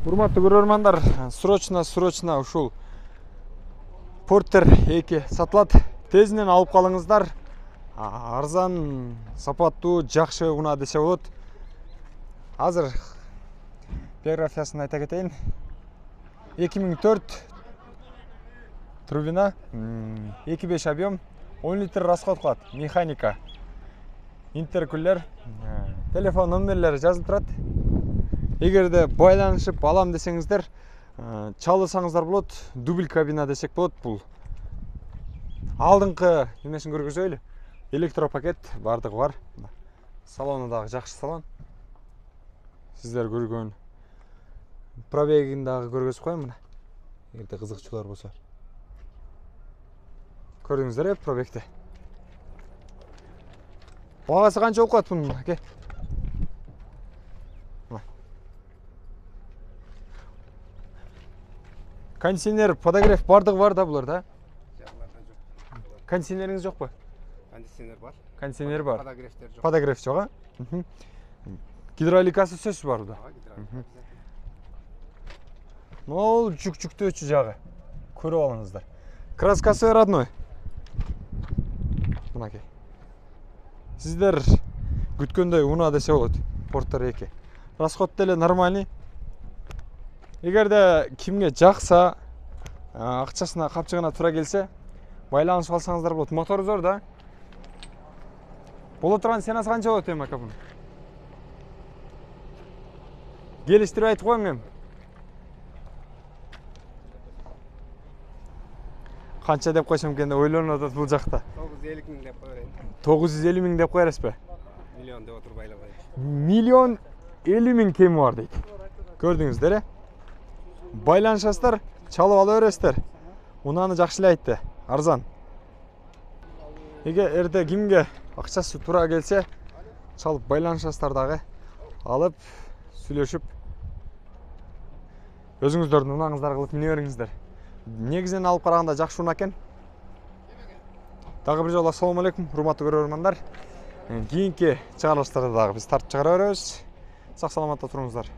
Урматтуу көрөрмандар, срочно ушул Портер 2 сатылат. Тезинен алып калыңыздар. Арзан, сапаттуу, жакшы унаа десе болот. Азыр биографиясын айта кетейин. 2004 турбина, 2.5 объем, 10 литр расход кылат. Механика. Интеркулер. Телефон номерлери жазылып турат. Эгерде байланышып алам десеңиздер, чалысаңыздар болот. Дубль кабина десек болот. Бул алдыңкы эмесин көргөзөйлү. Электропакет бардыгы бар. Салону дагы жакшы салон. Сиздер көргөн пробегин дагы көргөзүп коеюн мына. Эгерде кызыкчылар болсо. Көрдүңүздөр пробегти. Багасы канча болуп калат бунун, аке? Кондиционер, подогрев бардыгы бар да буларда? Кондиционериңиз жокпу? Кондиционер бар. Кондиционер бар. Подогревтер жок. Подогрев жок, а? Гидравликасы сөзсүз бар буда. Нол жүк-жүктөөчү жагы. Көрүп алыңыздар. Краскасы родной. Мынакей. Сиздер күткөндөй унаа десе болот. Портер 2. Расход деле нормальный. Эгерде кимге жакса, акчасына капчыгына туура келсе, байланышып алсаңыздар болот. Мотору зор да. Боло турган сенасы канча болот эми ака бунун? Келиштирип айтып коеюн мен. Канча деп койсом экен деп ойлонуп атат бул жакта. 950 миң деп коерейин. 950 миң деп коерсизби? Миллион деп отуруп айлабай. 1.050 миң кеми бар дейт. Көрдүңүздөр, байланышасыздар, чалып ала бересиздер. Унааны жакшы эле айтты, арзан. Эгерде кимге акчасы туура келсе, чалып байланышасыздар дагы, алып сүйлөшүп өзүңүздөрдүн унааңыздарды кылып мине бериңиздер. Негизинен алып караганда жакшы унаа экен. Дагы бир жолу ассаламу алейкум, урматтуу көрөрмандар. Кийинки чыгарылыштарда дагы биз тартып чыгара беребиз. Сак саламатта туруңуздар.